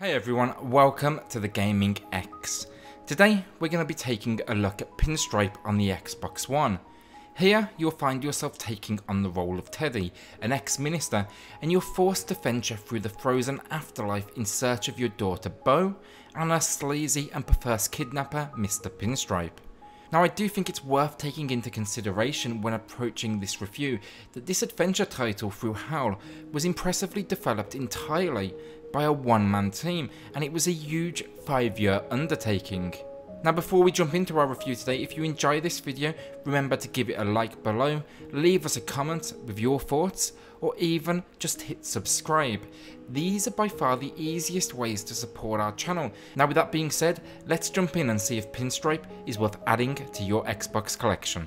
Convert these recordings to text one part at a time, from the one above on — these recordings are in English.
Hey everyone, welcome to the Gaming X. Today we're going to be taking a look at Pinstripe on the Xbox One. Here you'll find yourself taking on the role of Teddy, an ex-minister, and you're forced to venture through the frozen afterlife in search of your daughter Bo and her sleazy and perverse kidnapper Mr. Pinstripe. Now I do think it's worth taking into consideration when approaching this review that this adventure title through Hell was impressively developed entirely by a one-man team, and it was a huge 5-year undertaking. Now before we jump into our review today, if you enjoy this video, remember to give it a like below, leave us a comment with your thoughts, or even just hit subscribe. These are by far the easiest ways to support our channel. Now with that being said, let's jump in and see if Pinstripe is worth adding to your Xbox collection.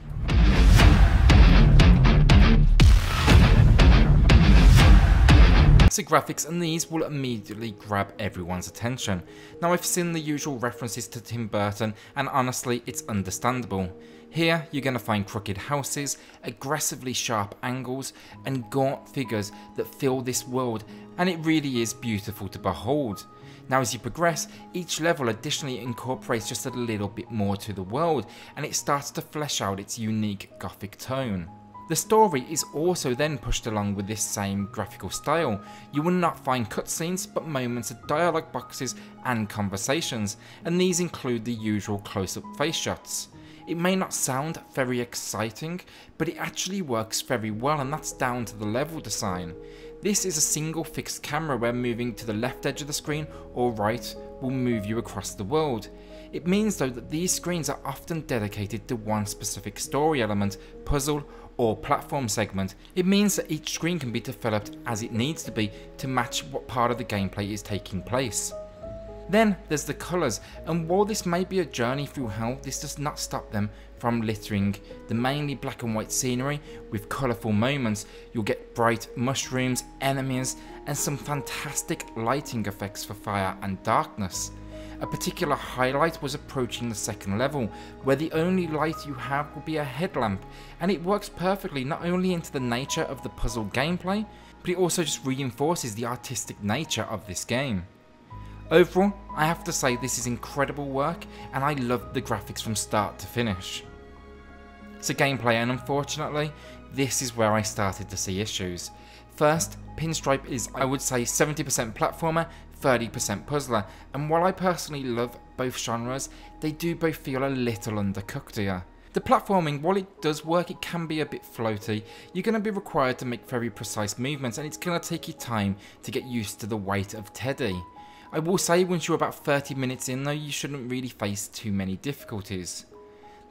Graphics, and these will immediately grab everyone's attention. Now I've seen the usual references to Tim Burton, and honestly it's understandable. Here you're going to find crooked houses, aggressively sharp angles, and gaunt figures that fill this world, and it really is beautiful to behold. Now as you progress, each level additionally incorporates just a little bit more to the world, and it starts to flesh out its unique gothic tone. The story is also then pushed along with this same graphical style. You will not find cutscenes, but moments of dialogue boxes and conversations, and these include the usual close-up face shots. It may not sound very exciting, but it actually works very well, and that's down to the level design. This is a single fixed camera where moving to the left edge of the screen or right will move you across the world. It means though that these screens are often dedicated to one specific story element, puzzle, or platform segment. It means that each screen can be developed as it needs to be to match what part of the gameplay is taking place. Then there's the colours, and while this may be a journey through hell, this does not stop them from littering the mainly black and white scenery with colourful moments. You'll get bright mushrooms, enemies, and some fantastic lighting effects for fire and darkness. A particular highlight was approaching the second level, where the only light you have will be a headlamp, and it works perfectly not only into the nature of the puzzle gameplay, but it also just reinforces the artistic nature of this game. Overall, I have to say this is incredible work, and I loved the graphics from start to finish. So gameplay, and unfortunately, this is where I started to see issues. First, Pinstripe is, I would say, 70% platformer, 30% puzzler, and while I personally love both genres, they do both feel a little undercooked here. The platforming, while it does work, it can be a bit floaty. You're going to be required to make very precise movements, and it's going to take you time to get used to the weight of Teddy. I will say once you're about 30 minutes in though, you shouldn't really face too many difficulties.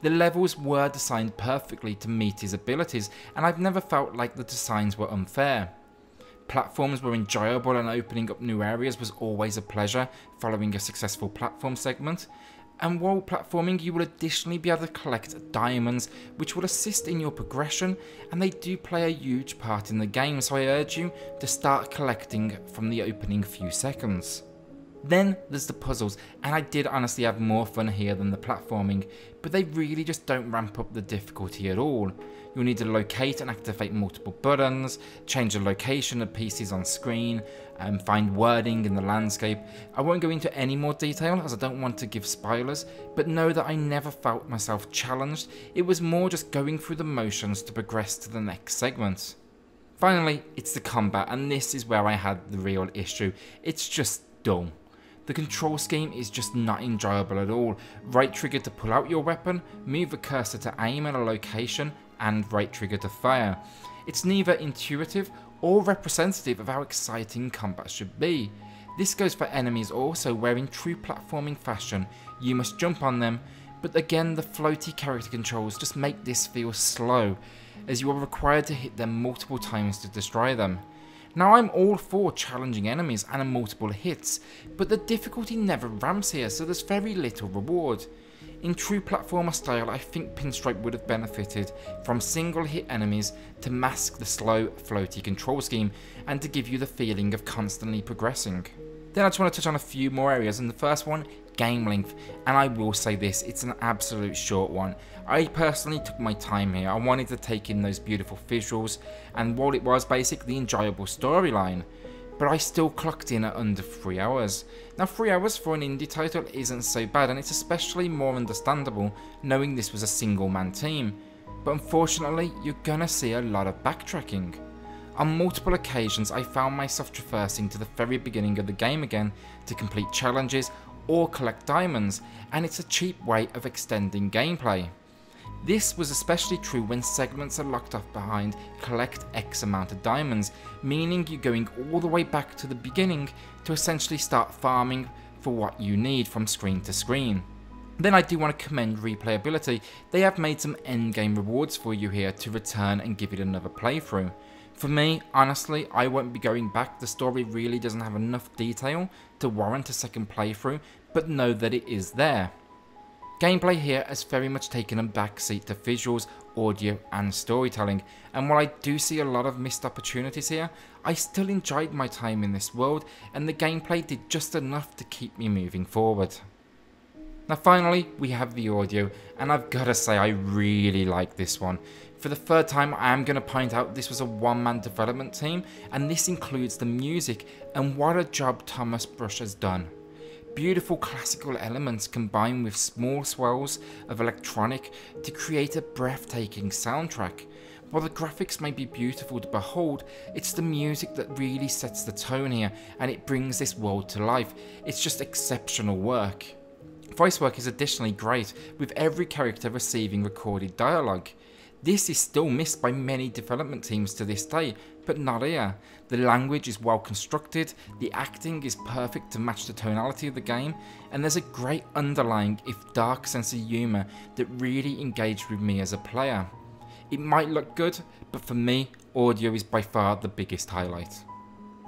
The levels were designed perfectly to meet his abilities, and I've never felt like the designs were unfair. Platforms were enjoyable, and opening up new areas was always a pleasure following a successful platform segment. And while platforming, you will additionally be able to collect diamonds, which will assist in your progression, and they do play a huge part in the game, so I urge you to start collecting from the opening few seconds. Then there's the puzzles, and I did honestly have more fun here than the platforming, but they really just don't ramp up the difficulty at all. You'll need to locate and activate multiple buttons, change the location of pieces on screen, and find wording in the landscape. I won't go into any more detail as I don't want to give spoilers, but know that I never felt myself challenged. It was more just going through the motions to progress to the next segment. Finally, it's the combat, and this is where I had the real issue. It's just dull. The control scheme is just not enjoyable at all. Right trigger to pull out your weapon, move a cursor to aim at a location, and right trigger to fire. It's neither intuitive or representative of how exciting combat should be. This goes for enemies also, where in true platforming fashion you must jump on them, but again the floaty character controls just make this feel slow, as you are required to hit them multiple times to destroy them. Now I'm all for challenging enemies and multiple hits, but the difficulty never ramps here, so there's very little reward. In true platformer style, I think Pinstripe would have benefited from single hit enemies to mask the slow floaty control scheme and to give you the feeling of constantly progressing. Then I just want to touch on a few more areas, and the first one, game length, and I will say this, it's an absolute short one. I personally took my time here. I wanted to take in those beautiful visuals, and while it was basically enjoyable storyline, but I still clocked in at under 3 hours. Now 3 hours for an indie title isn't so bad, and it's especially more understandable knowing this was a single man team, but unfortunately you're gonna see a lot of backtracking. On multiple occasions I found myself traversing to the very beginning of the game again to complete challenges or collect diamonds, and it's a cheap way of extending gameplay. This was especially true when segments are locked off behind collect X amount of diamonds, meaning you're going all the way back to the beginning to essentially start farming for what you need from screen to screen. Then I do want to commend replayability. They have made some endgame rewards for you here to return and give it another playthrough. For me, honestly, I won't be going back. The story really doesn't have enough detail to warrant a second playthrough, but know that it is there. Gameplay here has very much taken a backseat to visuals, audio and storytelling, and while I do see a lot of missed opportunities here, I still enjoyed my time in this world, and the gameplay did just enough to keep me moving forward. Now finally, we have the audio, and I've gotta say I really like this one. For the third time, I am going to point out this was a one-man development team, and this includes the music, and what a job Thomas Brush has done. Beautiful classical elements combined with small swells of electronic to create a breathtaking soundtrack. While the graphics may be beautiful to behold, it's the music that really sets the tone here, and it brings this world to life. It's just exceptional work. Voice work is additionally great, with every character receiving recorded dialogue. This is still missed by many development teams to this day, but not here. The language is well constructed, the acting is perfect to match the tonality of the game, and there's a great underlying, if dark, sense of humour that really engaged with me as a player. It might look good, but for me, audio is by far the biggest highlight.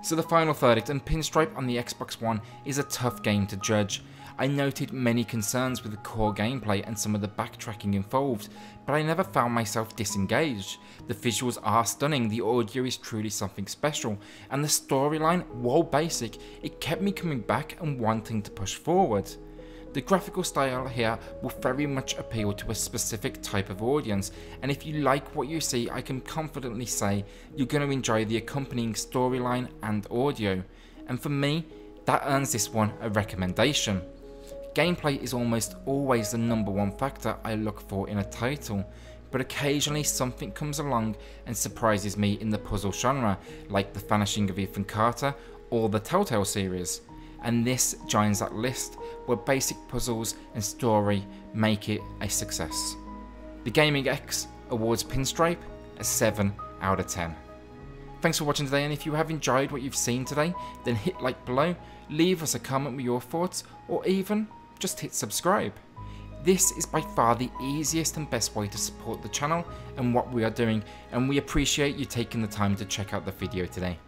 So the final verdict, and Pinstripe on the Xbox One is a tough game to judge. I noted many concerns with the core gameplay and some of the backtracking involved, but I never found myself disengaged. The visuals are stunning, the audio is truly something special, and the storyline, while basic, it kept me coming back and wanting to push forward. The graphical style here will very much appeal to a specific type of audience, and if you like what you see, I can confidently say you're going to enjoy the accompanying storyline and audio, and for me, that earns this one a recommendation. Gameplay is almost always the #1 factor I look for in a title, but occasionally something comes along and surprises me in the puzzle genre, like The Vanishing of Ethan Carter or the Telltale series, and this joins that list where basic puzzles and story make it a success. The Gaming X awards Pinstripe a 7 out of 10. Thanks for watching today, and if you have enjoyed what you've seen today, then hit like below, leave us a comment with your thoughts, or even just hit subscribe. This is by far the easiest and best way to support the channel and what we are doing, and we appreciate you taking the time to check out the video today.